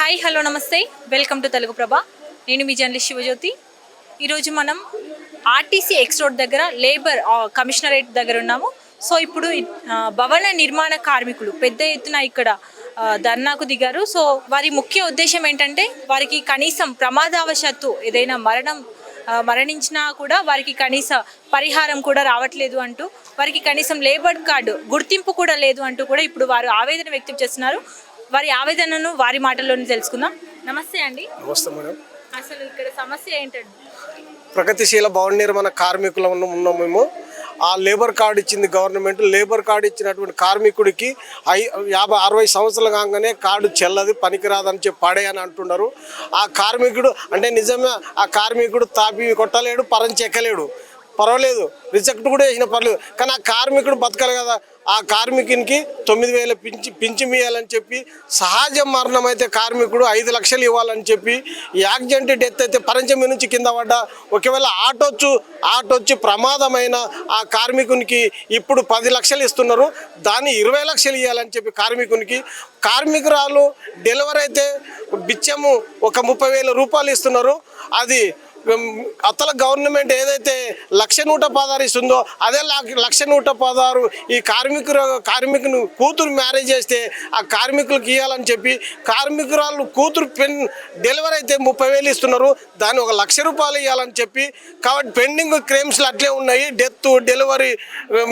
Hi hello నమస్తే welcome to Telugu ప్రభ. నేను మీ journalist Shivajyothi. ఈరోజు మనం ఆర్టీసీ ఎక్స్ రోడ్ దగ్గర లేబర్ కమిషనరేట్ దగ్గర ఉన్నాము. సో ఇప్పుడు భవన నిర్మాణ కార్మికులు పెద్ద ఎత్తున ఇక్కడ ధర్నాకు దిగారు. సో వారి ముఖ్య ఉద్దేశం ఏంటంటే వారికి కనీసం ప్రమాదవశాత్తు ఏదైనా మరణించినా కూడా వారికి కనీస పరిహారం కూడా రావట్లేదు అంటూ, వారికి కనీసం లేబర్ కార్డు గుర్తింపు కూడా లేదు అంటూ కూడా ఇప్పుడు వారు ఆవేదన వ్యక్తం చేస్తున్నారు. వారి ఆవేదనను వారి మాటల్లోనే తెలుసుకుందాం. నమస్తే అండి. నమస్తే మేడం. అసలు ఇక్కడ సమస్య ఏంటండి? ప్రగతిశీల భవన నిర్మాణ కార్మికులు ఉన్నాం మేము. ఆ లేబర్ కార్డు ఇచ్చింది గవర్నమెంట్. లేబర్ కార్డు ఇచ్చినటువంటి కార్మికుడికి 50-60 సంవత్సరాలు కాగానే కార్డు చెల్లది, పనికిరాదని చెప్పి పడేయని అంటున్నారు. ఆ కార్మికుడు అంటే నిజమే, ఆ కార్మికుడు తాపి కొట్టలేడు, పరంచి ఎక్కలేడు, పర్వాలేదు, రిజెక్ట్ కూడా చేసిన పర్లేదు, కానీ ఆ కార్మికుడు బతకాలి కదా. ఆ కార్మికునికి 9,000 పింఛన్ ఇవ్వాలని చెప్పి, సహజ మరణం అయితే కార్మికుడు 5 లక్షలు ఇవ్వాలని చెప్పి, యాక్సిడెంట్ డెత్ అయితే పరంచమి నుంచి కింద పడ్డా ఒకవేళ ఆటొచ్చి ప్రమాదమైన ఆ కార్మికునికి ఇప్పుడు 10 లక్షలు ఇస్తున్నారు. దాన్ని 20 లక్షలు ఇవ్వాలని చెప్పి కార్మికురాలు డెలివరీ అయితే బిచ్చము ఒక 30,000 రూపాయలు ఇస్తున్నారు. అది అతల గవర్నమెంట్ ఏదైతే 1,116 ఇస్తుందో అదే 1,116 ఈ కార్మికుని కూతురు మ్యారేజ్ చేస్తే ఆ కార్మికులకు ఇవ్వాలని చెప్పి, కార్మికురాలు కూతురు డెలివరీ అయితే 30,000 ఇస్తున్నారు, దాన్ని 1,00,000 రూపాయలు ఇవ్వాలని చెప్పి. కాబట్టి పెండింగ్ క్లెయిమ్స్లు అట్లే ఉన్నాయి. డెత్, డెలివరీ,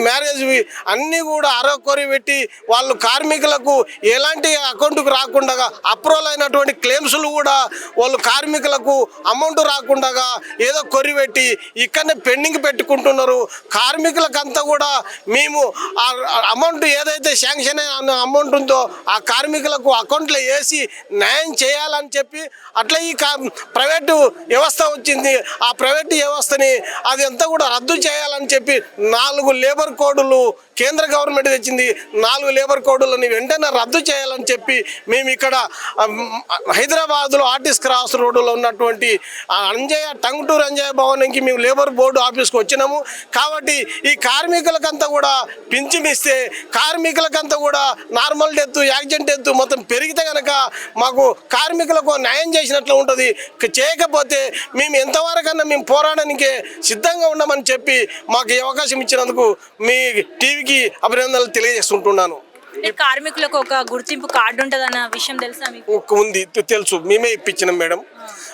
మ్యారేజ్ అన్నీ కూడా అరకొరి పెట్టి వాళ్ళు కార్మికులకు ఎలాంటి అకౌంట్కు రాకుండా అప్రూవల్ అయినటువంటి క్లెయిమ్స్లు కూడా వాళ్ళు కార్మికులకు అమౌంట్ రాకుండా ఏదో కొరి పెట్టి ఇక్కడనే పెండింగ్ పెట్టుకుంటున్నారు. కార్మికులకంతా కూడా మేము ఆ అమౌంట్ ఏదైతే శాంక్షన్ అయిన అమౌంట్ ఉందో ఆ కార్మికులకు అకౌంట్లో వేసి న్యాయం చేయాలని చెప్పి, అట్లా ఈ ప్రైవేటు వ్యవస్థ వచ్చింది. ఆ ప్రైవేటు వ్యవస్థని అది అంతా కూడా రద్దు చేయాలని చెప్పి 4 లేబర్ కోడులు కేంద్ర గవర్నమెంట్ తెచ్చింది. 4 లేబర్ కోడులని వెంటనే రద్దు చేయాలని చెప్పి మేము ఇక్కడ హైదరాబాద్లో ఆర్టీసీ క్రాస్ రోడ్డులో ఉన్నటువంటి టంగుటూరు అంజయ్య భవన్కి మేము లేబర్ బోర్డు ఆఫీస్కి వచ్చినాము. కాబట్టి ఈ కార్మికులకంతా కూడా పింఛన్ ఇస్తే, కార్మికులకంతా కూడా నార్మల్ డెత్, యాక్సిడెంట్ డెత్ మొత్తం పెరిగితే కనుక మాకు కార్మికులకు న్యాయం చేసినట్లు ఉంటుంది. చేయకపోతే మేము ఎంతవరకన్నా మేము పోరాడడానికి సిద్ధంగా ఉన్నామని చెప్పి మాకు ఈ అవకాశం ఇచ్చినందుకు మీ టీవీకి అభినందనలు తెలియజేస్తుంటున్నాను. కార్మికులకు ఒక గుర్తింపు కార్డు ఉంటుందన్న విషయం తెలుసా మీకు? ఉంది, తెలుసు, మేమే ఇప్పించినాం మేడం.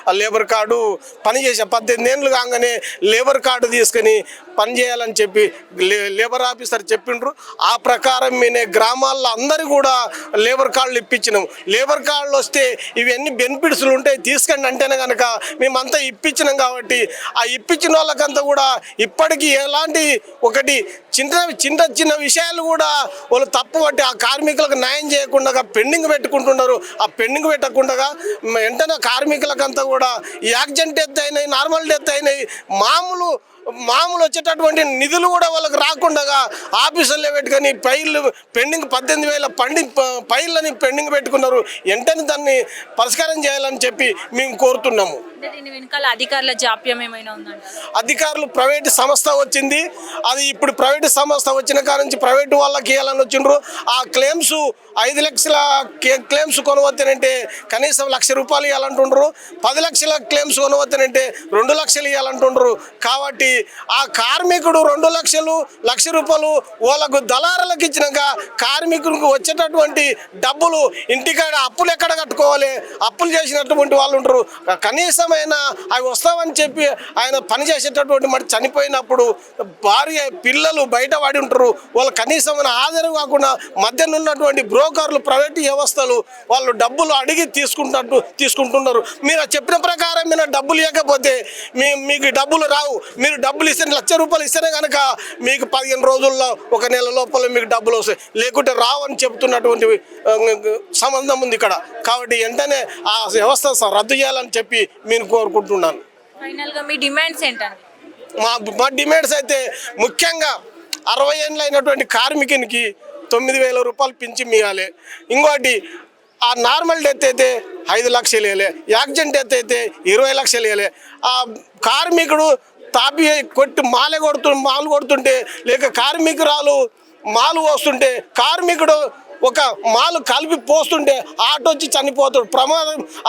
ఆ లేబర్ కార్డు పనిచేసే 18 ఏళ్ళు కాగానే లేబర్ కార్డు తీసుకొని పనిచేయాలని చెప్పి లేబర్ ఆఫీసర్ చెప్పిండ్రు. ఆ ప్రకారం మేము గ్రామాల్లో అందరూ కూడా లేబర్ కార్డులు ఇప్పించినాం. లేబర్ కార్డులు వస్తే ఇవన్నీ బెనిఫిట్స్లు ఉంటాయి తీసుకోండి అంటేనే కనుక మేమంతా ఇప్పించినాం. కాబట్టి ఆ ఇప్పించిన వాళ్ళకంతా కూడా ఇప్పటికీ ఎలాంటి ఒకటి చిన్న విషయాలు కూడా వాళ్ళు తప్పు పట్టి ఆ కార్మికులకు న్యాయం చేయకుండా పెండింగ్ పెట్టుకుంటున్నారు. ఆ పెండింగ్ పెట్టకుండా వెంటనే కార్మికులకంతా కూడా యాక్సిడెంట్ డెత్ అయినాయి, నార్మల్ డెత్ అయినాయి, మామూలు వచ్చేటటువంటి నిధులు కూడా వాళ్ళకి రాకుండా ఆఫీసుల్లో పెట్టుకొని ఫైళ్ళు పెండింగ్ 18,000 ఫైళ్ళని పెండింగ్ పెట్టుకున్నారు. వెంటనే దాన్ని పరిష్కారం చేయాలని చెప్పి మేము కోరుతున్నాము. అధికారుల జాప్యం ఏమైనా ఉందండి? అధికారులు ప్రైవేటు సంస్థ వచ్చింది, అది ఇప్పుడు ప్రైవేటు సంస్థ వచ్చిన కాడ నుంచి ప్రైవేటు వాళ్ళకి ఇవ్వాలని వచ్చిండ్రు. ఆ క్లెయిమ్స్ 5 లక్షల క్లెయిమ్స్ కొనవద్దనంటే కనీసం 1,00,000 రూపాయలు ఇవ్వాలంటుండ్రు. 10 లక్షల క్లెయిమ్స్ కొనవద్దనంటే 2 లక్షలు ఇవ్వాలంటుండ్రు. కాబట్టి ఆ కార్మికుడు 2 లక్షలు, 1,00,000 రూపాయలు వాళ్ళకు దళారులకు ఇచ్చినాక కార్మికులకు వచ్చేటటువంటి డబ్బులు ఇంటికాడ అప్పులు ఎక్కడ కట్టుకోవాలి? అప్పులు చేసినటువంటి వాళ్ళు ఉంటారు. కనీసమైనా అవి వస్తామని చెప్పి ఆయన పనిచేసేటటువంటి మరి చనిపోయినప్పుడు భార్య పిల్లలు బయట పడి ఉంటారు. వాళ్ళు కనీసమైన ఆధారం కాకుండా మధ్యన ఉన్నటువంటి బ్రోకర్లు, ప్రైవేటు వ్యవస్థలు వాళ్ళు డబ్బులు అడిగి తీసుకుంటున్నారు. మీరు చెప్పిన ప్రకారం మీరు డబ్బులు ఇవ్వకపోతే మీకు డబ్బులు రావు. మీరు డబ్బులు ఇస్తే 1,00,000 రూపాయలు ఇస్తేనే కనుక మీకు 15 రోజుల్లో 1 నెల లోపల మీకు డబ్బులు వస్తాయి, లేకుంటే రావని చెబుతున్నటువంటి సంబంధం ఉంది ఇక్కడ. కాబట్టి వెంటనే ఆ వ్యవస్థ రద్దు చేయాలని చెప్పి నేను కోరుకుంటున్నాను. ఫైనల్గా మీ డిమాండ్స్ ఏంటండి? మా డిమాండ్స్ అయితే ముఖ్యంగా 60 ఏళ్ళు అయినటువంటి కార్మికునికి 9,000 రూపాయలు పింఛన్ ఇవ్వాలి. ఇంకోటి ఆ నార్మల్ డెత్ అయితే 5 లక్షలు ఇవ్వాలి, యాక్సిడెంట్ డెత్ అయితే 20 లక్షలు ఇవ్వాలి. ఆ కార్మికుడు తాపి కొట్టి మాలు కొడుతుంటే లేక కార్మికురాలు మాలు వస్తుంటే కార్మికుడు ఒక మాలు కలిపి పోస్తుంటే ఆటో వచ్చి చనిపోతాడు.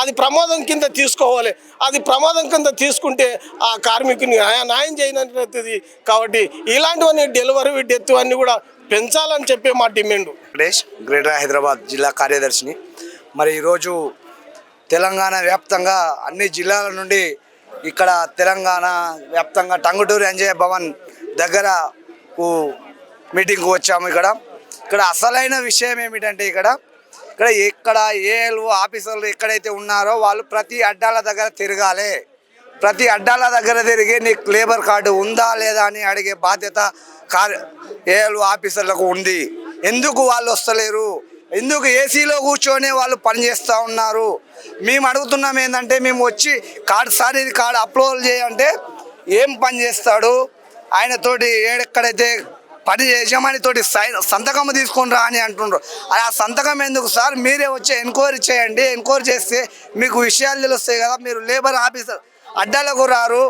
అది ప్రమాదం కింద తీసుకోవాలి. అది ప్రమాదం కింద తీసుకుంటే ఆ కార్మికుని న్యాయం చేయనట్టు. కాబట్టి ఇలాంటివన్నీ డెలివరీ డెత్ అన్నీ కూడా పెంచాలని చెప్పి మా డిమాండ్. వెంకటేష్, గ్రేటర్ హైదరాబాద్ జిల్లా కార్యదర్శిని. మరి ఈరోజు తెలంగాణ వ్యాప్తంగా అన్ని జిల్లాల నుండి ఇక్కడ తెలంగాణ వ్యాప్తంగా టంగుటూరి అంజయ్య భవన్ దగ్గర మీటింగ్కు వచ్చాము. ఇక్కడ అసలైన విషయం ఏమిటంటే ఇక్కడ ఏఎల్ఓ ఆఫీసర్లు ఎక్కడైతే ఉన్నారో వాళ్ళు ప్రతి అడ్డాల దగ్గర తిరగాలి. ప్రతి అడ్డాల దగ్గర తిరిగి నీకు లేబర్ కార్డు ఉందా లేదా అని అడిగే బాధ్యత ఏఎల్ఓ ఆఫీసర్లకు ఉంది. ఎందుకు వాళ్ళు వస్తలేరు? ఎందుకు ఏసీలో కూర్చొని వాళ్ళు పనిచేస్తూ ఉన్నారు? మేము అడుగుతున్నాం ఏంటంటే, మేము వచ్చి ఇది కార్డు అప్లోడ్ చేయంటే ఏం పని చేస్తాడు? ఆయనతోటి ఎక్కడైతే పని యజమానితోటి సంతకం తీసుకొని రా అని అంటున్నారు. ఆ సంతకం ఎందుకు సార్? మీరే వచ్చి ఎంక్వైరీ చేయండి. ఎంక్వైరీ చేస్తే మీకు విషయాలు తెలుస్తాయి కదా. మీరు లేబర్ ఆఫీసర్ అడ్డాలకు రారు,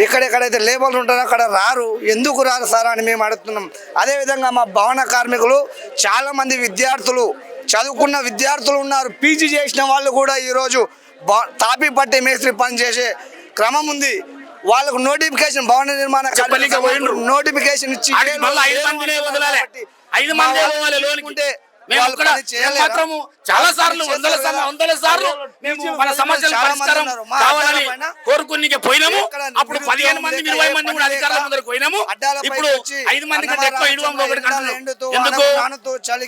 ఎక్కడెక్కడైతే లేబర్లు ఉంటారో అక్కడ రారు. ఎందుకు రారు సార్ అని మేము అడుగుతున్నాం. అదేవిధంగా మా భవన కార్మికులు చాలామంది విద్యార్థులు, చదువుకున్న విద్యార్థులు ఉన్నారు. పీజీ చేసిన వాళ్ళు కూడా ఈరోజు తాపీ పట్టి మేస్త్రి పని చేసే క్రమం ఉంది. వాళ్ళకు నోటిఫికేషన్, భవన నిర్మాణ నోటిఫికేషన్ ఇచ్చి చాలా సార్లు వందల సార్లు మేము మన సమస్యల పరిష్కారం కావాలని కోరుకుని పోయినాము. అప్పుడు 15 మంది 20 మంది కూడా అధికారుల ముందరకు పోయినాము. ఇప్పుడు 5 మంది కంటే ఎక్కువ ఇవ్వడం ఎందుకు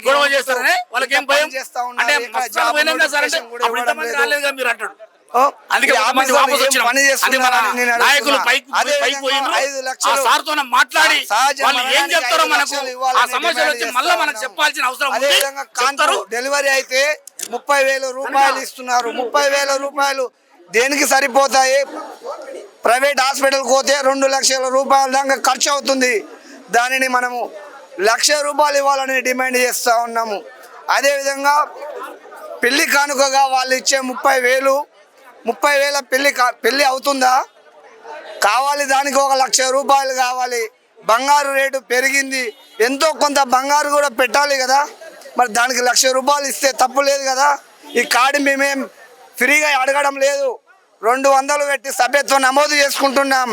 గొడవ చేస్తారనే వాళ్ళకి ఏం భయం అంటే పోయినాం కదా సార్ అంటే అప్పుడు ఇంతమంది రాలేదుగా మీరు అంటాడు. అందుకే నాయకులు సార్తో మాట్లాడి వాళ్ళు ఏం చెప్తారో మనకు ఆ సమస్యలు వచ్చి మళ్ళీ మనకు చెప్పాల్సిన అవసరం ఉంది. డెలివరీ అయితే 30,000 రూపాయలు ఇస్తున్నారు. 30,000 రూపాయలు దేనికి సరిపోతాయి? ప్రైవేట్ హాస్పిటల్కి పోతే 2 లక్షల రూపాయల దాకా ఖర్చు అవుతుంది. దానిని మనము 1,00,000 రూపాయలు ఇవ్వాలని డిమాండ్ చేస్తూ ఉన్నాము. అదేవిధంగా పెళ్లి కానుకగా వాళ్ళు ఇచ్చే 30,000 పెళ్లి అవుతుందా? కావాలి, దానికి 1,00,000 రూపాయలు కావాలి. బంగారు రేటు పెరిగింది, ఎంతో కొంత బంగారు కూడా పెట్టాలి కదా. మరి దానికి 1,00,000 రూపాయలు ఇస్తే తప్పు లేదు కదా. ఈ కార్డు మేమేం ఫ్రీగా అడగడం లేదు. 200 పెట్టి సభ్యత్వం నమోదు చేసుకుంటున్నాం.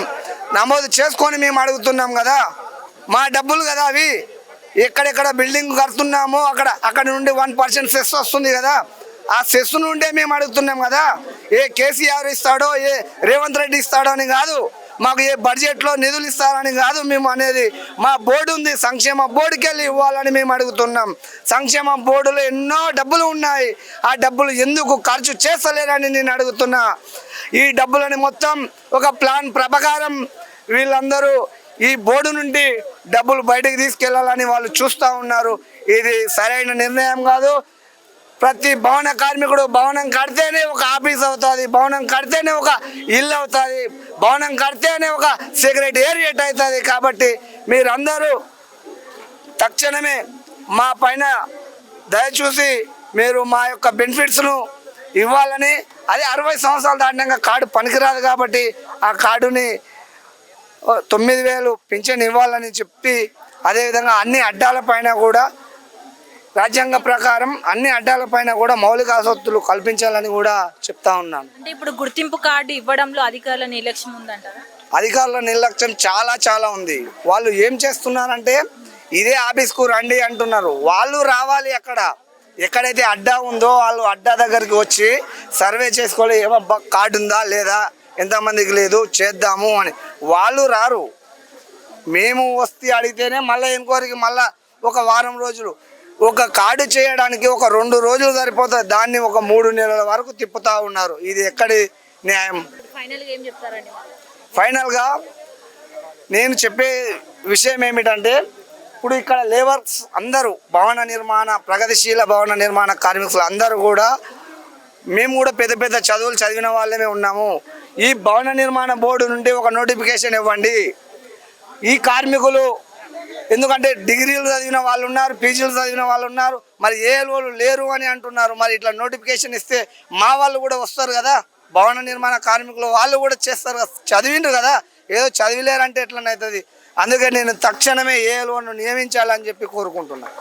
నమోదు చేసుకొని మేము అడుగుతున్నాం కదా. మా డబ్బులు కదా అవి. ఎక్కడెక్కడ బిల్డింగ్ కడుతున్నామో అక్కడ నుండి 1% సెస్ వస్తుంది కదా. ఆ సెస్ నుండే మేము అడుగుతున్నాం కదా. ఏ కేసీఆర్ ఇస్తాడో, ఏ రేవంత్ రెడ్డి ఇస్తాడో అని కాదు, మాకు ఏ బడ్జెట్లో నిధులు ఇస్తారని కాదు మేము అనేది. మా బోర్డు ఉంది, సంక్షేమ బోర్డుకి వెళ్ళి ఇవ్వాలని మేము అడుగుతున్నాం. సంక్షేమ బోర్డులో ఎన్నో డబ్బులు ఉన్నాయి. ఆ డబ్బులు ఎందుకు ఖర్చు చేస్తలేరని నేను అడుగుతున్నా. ఈ డబ్బులని మొత్తం ఒక ప్లాన్ ప్రకారం వీళ్ళందరూ ఈ బోర్డు నుండి డబ్బులు బయటకు తీసుకెళ్లాలని వాళ్ళు చూస్తూ ఉన్నారు. ఇది సరైన నిర్ణయం కాదు. ప్రతి భవన కార్మికుడు భవనం కడితేనే ఒక ఆఫీస్ అవుతుంది, భవనం కడితేనే ఒక ఇల్లు అవుతుంది, భవనం కడితేనే ఒక సెక్రటేరియట్ అవుతుంది. కాబట్టి మీరందరూ తక్షణమే మా పైన దయచూసి మీరు మా యొక్క బెనిఫిట్స్ను ఇవ్వాలని. అది 60 సంవత్సరాలు దాటినాక కార్డు పనికిరాదు కాబట్టి ఆ కార్డుని 9,000 పింఛన్ ఇవ్వాలని చెప్పి, అదేవిధంగా అన్ని అడ్డాల పైన కూడా రాజ్యాంగ ప్రకారం అన్ని అడ్డాల పైన కూడా మౌలిక వసతులు కల్పించాలని కూడా చెప్తా ఉన్నాను. అంటే ఇప్పుడు గుర్తింపు కార్డు ఇవ్వడంలో అధికారుల నిర్లక్ష్యం ఉందంటారా? అధికారుల నిర్లక్ష్యం చాలా ఉంది. వాళ్ళు ఏం చేస్తున్నారంటే ఇదే ఆఫీస్కు రండి అంటున్నారు. వాళ్ళు రావాలి, ఎక్కడైతే అడ్డా ఉందో వాళ్ళు అడ్డా దగ్గరికి వచ్చి సర్వే చేసుకోవాలి. ఏమో కార్డు ఉందా లేదా, ఎంతమందికి లేదు, చేద్దాము అని. వాళ్ళు రారు. మేము వస్తే అడిగితేనే మళ్ళీ ఎంక్వైరీకి మళ్ళీ ఒక వారం రోజులు. ఒక కార్డు చేయడానికి ఒక 2 రోజులు సరిపోతుంది. దాన్ని ఒక 3 నెలల వరకు తిప్పుతూ ఉన్నారు. ఇది ఎక్కడి న్యాయం? ఫైనల్గా నేను చెప్పే విషయం ఏమిటంటే, ఇప్పుడు ఇక్కడ లేబర్స్ అందరూ ప్రగతిశీల భవన నిర్మాణ కార్మికులు అందరూ కూడా, మేము కూడా పెద్ద చదువులు చదివిన వాళ్ళమే ఉన్నాము. ఈ భవన నిర్మాణ బోర్డు నుండి ఒక నోటిఫికేషన్ ఇవ్వండి. ఈ కార్మికులు ఎందుకంటే డిగ్రీలు చదివిన వాళ్ళు ఉన్నారు, పీజీలు చదివిన వాళ్ళు ఉన్నారు, మరి ఏఎల్ఓలు లేరు అని అంటున్నారు. మరి ఇట్లా నోటిఫికేషన్ ఇస్తే మా వాళ్ళు కూడా వస్తారు కదా. భవన నిర్మాణ కార్మికులు వాళ్ళు కూడా చేస్తారు కదా, చదివిండ్రు కదా. ఏదో చదివిలేరంటే ఎట్లనవుతుంది? అందుకే నేను తక్షణమే ఏఎల్ఓను నియమించాలని చెప్పి కోరుకుంటున్నాను.